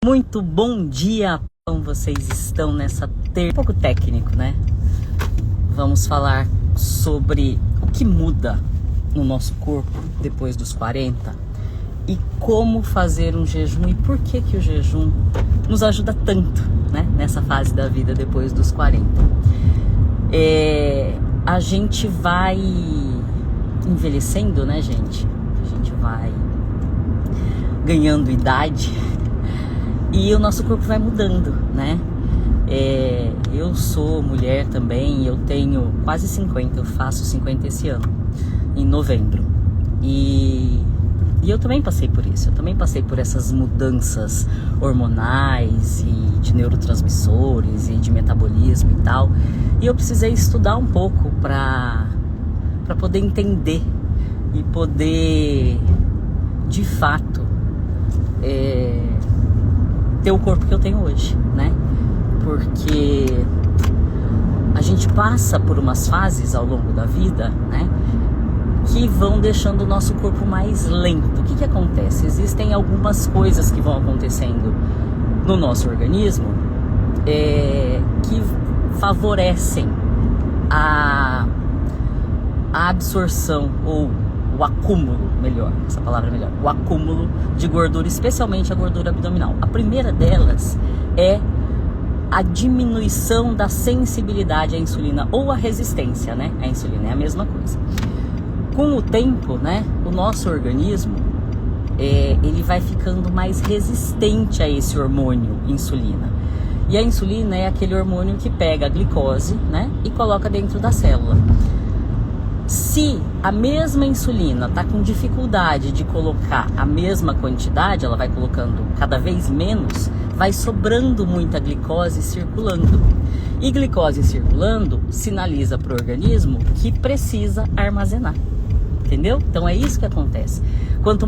Muito bom dia, como vocês estão nessa terça? Um pouco técnico, né? Vamos falar sobre o que muda no nosso corpo depois dos 40 e como fazer um jejum e por que o jejum nos ajuda tanto, né? Nessa fase da vida depois dos 40. A gente vai envelhecendo, né, gente? A gente vai ganhando idade. E o nosso corpo vai mudando, né? Eu sou mulher também, eu tenho quase 50, eu faço 50 esse ano, em novembro. E eu também passei por isso, eu também passei por essas mudanças hormonais e de neurotransmissores e de metabolismo e tal. E eu precisei estudar um pouco para poder entender e poder, de fato, ter o corpo que eu tenho hoje, né? Porque a gente passa por umas fases ao longo da vida, né? Que vão deixando o nosso corpo mais lento. O que acontece? Existem algumas coisas que vão acontecendo no nosso organismo que favorecem a absorção ou o acúmulo, melhor, essa palavra é melhor, o acúmulo de gordura, especialmente a gordura abdominal. A primeira delas é a diminuição da sensibilidade à insulina ou a resistência, né? A insulina é a mesma coisa. Com o tempo, né, o nosso organismo, ele vai ficando mais resistente a esse hormônio insulina. E a insulina é aquele hormônio que pega a glicose, né, e coloca dentro da célula. Se a mesma insulina está com dificuldade de colocar a mesma quantidade, ela vai colocando cada vez menos, vai sobrando muita glicose circulando. E glicose circulando sinaliza para o organismo que precisa armazenar. Entendeu? Então é isso que acontece. Quanto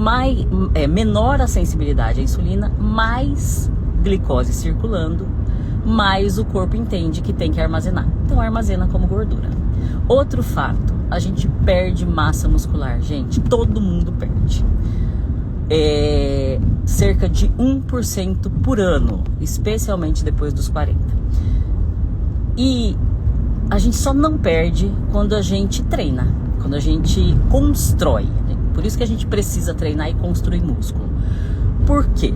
menor a sensibilidade à insulina, mais glicose circulando, mais o corpo entende que tem que armazenar. Então armazena como gordura. Outro fato, a gente perde massa muscular, gente, todo mundo perde. Cerca de 1% por ano, especialmente depois dos 40. E a gente só não perde quando a gente treina, quando a gente constrói. Por isso que a gente precisa treinar e construir músculo. Por quê?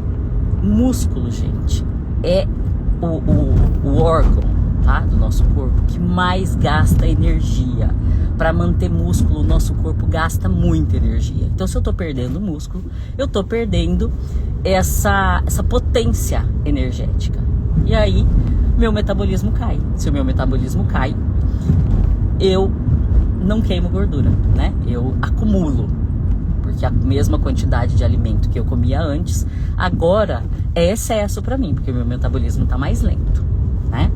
Músculo, gente, é o órgão, tá, do nosso corpo que mais gasta energia. Para manter músculo, o nosso corpo gasta muita energia. Então, se eu tô perdendo músculo, eu tô perdendo essa potência energética. E aí, meu metabolismo cai. Se o meu metabolismo cai, eu não queimo gordura, né? Eu acumulo. Porque a mesma quantidade de alimento que eu comia antes, agora é excesso para mim, porque o meu metabolismo tá mais lento, né?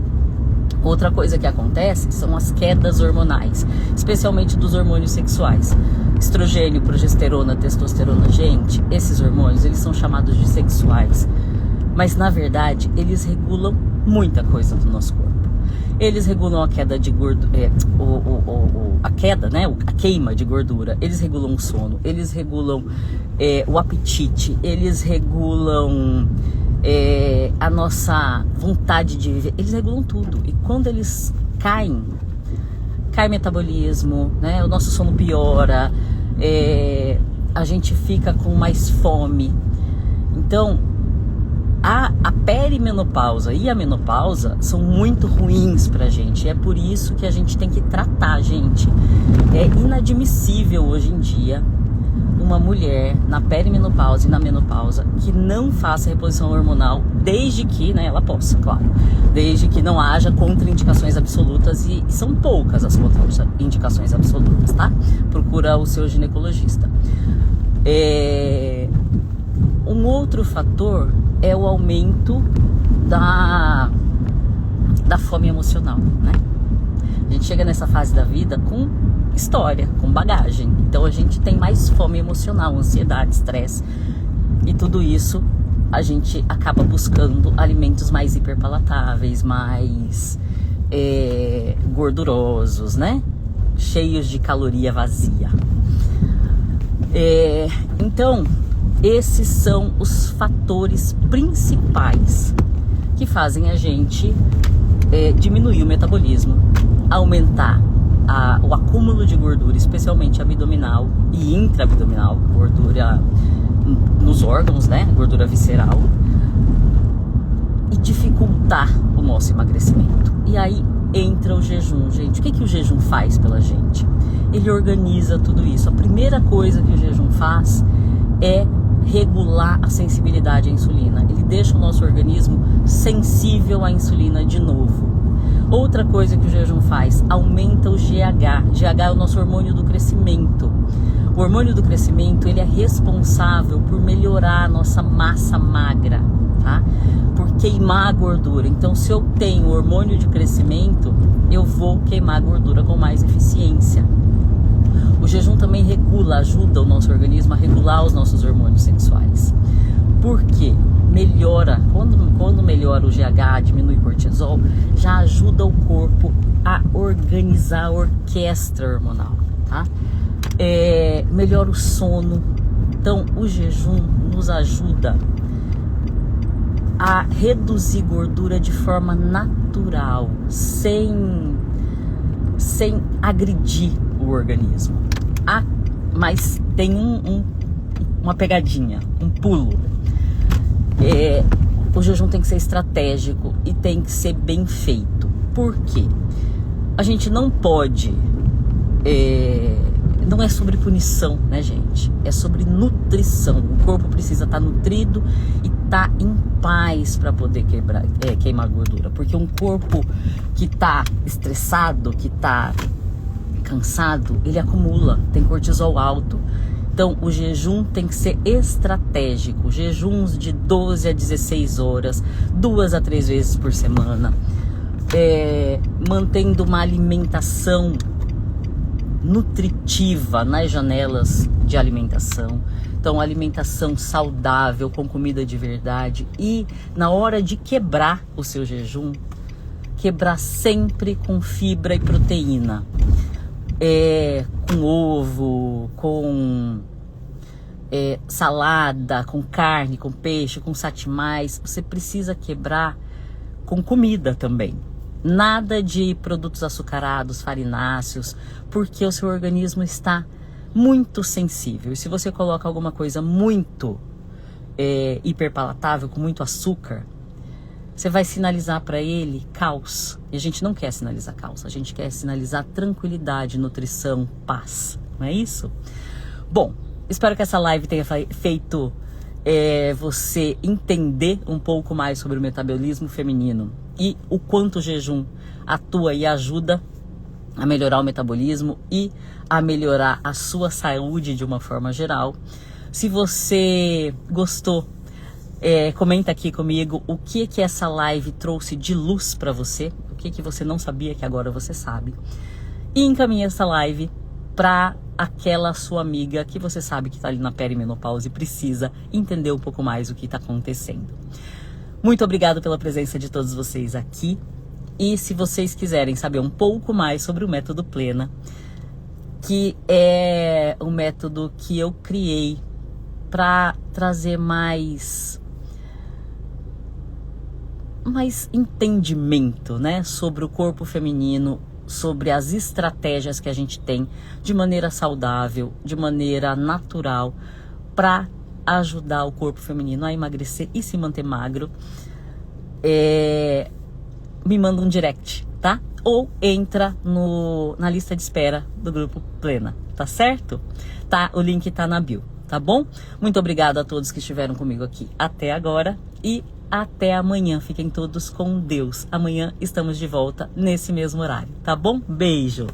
Outra coisa que acontece são as quedas hormonais, especialmente dos hormônios sexuais. Estrogênio, progesterona, testosterona. Gente, esses hormônios, eles são chamados de sexuais. Mas, na verdade, eles regulam muita coisa do nosso corpo. Eles regulam a queda de gordura, a queda, né? A queima de gordura. Eles regulam o sono, eles regulam o apetite, eles regulam a nossa vontade de viver, eles regulam tudo. E quando eles caem, cai metabolismo, né? O nosso sono piora, a gente fica com mais fome. Então, a perimenopausa e a menopausa são muito ruins pra gente. É por isso que a gente tem que tratar, gente. É inadmissível hoje em dia uma mulher na perimenopausa e na menopausa que não faça reposição hormonal, desde que, né, ela possa, claro, desde que não haja contraindicações absolutas, e são poucas as contraindicações absolutas, tá? Procura o seu ginecologista. Um outro fator é o aumento da fome emocional, né? A gente chega nessa fase da vida com história, com bagagem. Então a gente tem mais fome emocional, ansiedade, estresse. E tudo isso a gente acaba buscando alimentos mais hiperpalatáveis, mais gordurosos, né? Cheios de caloria vazia. Então, esses são os fatores principais que fazem a gente diminuir o metabolismo, aumentar o acúmulo de gordura, especialmente abdominal e intraabdominal, gordura nos órgãos, né? Gordura visceral, e dificultar o nosso emagrecimento. E aí entra o jejum, gente. O que o jejum faz pela gente? Ele organiza tudo isso. A primeira coisa que o jejum faz é regular a sensibilidade à insulina. Ele deixa o nosso organismo sensível à insulina de novo. Outra coisa que o jejum faz, aumenta o GH. GH é o nosso hormônio do crescimento. O hormônio do crescimento, ele é responsável por melhorar a nossa massa magra, tá? Por queimar a gordura. Então, se eu tenho hormônio de crescimento, eu vou queimar a gordura com mais eficiência. O jejum também ajuda o nosso organismo a regular os nossos hormônios sexuais. Por quê? Melhora, quando melhora o GH, diminui o cortisol, já ajuda o corpo a organizar a orquestra hormonal, tá? Melhora o sono. Então, o jejum nos ajuda a reduzir gordura de forma natural, sem agredir o organismo. Mas tem uma pegadinha, um pulo. O jejum tem que ser estratégico e tem que ser bem feito. Por quê? A gente não pode... não é sobre punição, né, gente? É sobre nutrição. O corpo precisa estar nutrido e estar em paz para poder queimar gordura. Porque um corpo que está estressado, que está cansado, ele acumula, tem cortisol alto. Então, o jejum tem que ser estratégico. Jejuns de 12 a 16 horas, 2 a 3 vezes por semana. Mantendo uma alimentação nutritiva nas janelas de alimentação. Então, alimentação saudável, com comida de verdade. E na hora de quebrar o seu jejum, quebrar sempre com fibra e proteína. Com ovo, com salada, com carne, com peixe, com satimais. Você precisa quebrar com comida também. Nada de produtos açucarados, farináceos, porque o seu organismo está muito sensível. E se você coloca alguma coisa muito hiperpalatável, com muito açúcar, você vai sinalizar para ele caos. E a gente não quer sinalizar caos, a gente quer sinalizar tranquilidade, nutrição, paz. Não é isso? Bom, espero que essa live tenha feito você entender um pouco mais sobre o metabolismo feminino e o quanto o jejum atua e ajuda a melhorar o metabolismo e a melhorar a sua saúde de uma forma geral. Se você gostou, comenta aqui comigo o que essa live trouxe de luz para você, o que você não sabia que agora você sabe, e encaminha essa live para aquela sua amiga que você sabe que está ali na perimenopausa e precisa entender um pouco mais o que está acontecendo. Muito obrigado pela presença de todos vocês aqui, e se vocês quiserem saber um pouco mais sobre o método Plena, que é um método que eu criei para trazer mais entendimento, né, sobre o corpo feminino, sobre as estratégias que a gente tem de maneira saudável, de maneira natural, para ajudar o corpo feminino a emagrecer e se manter magro, me manda um direct, tá? Ou entra na lista de espera do Grupo Plena, tá certo? Tá, o link tá na bio, tá bom? Muito obrigada a todos que estiveram comigo aqui até agora e até amanhã. Fiquem todos com Deus. Amanhã estamos de volta nesse mesmo horário, tá bom? Beijo!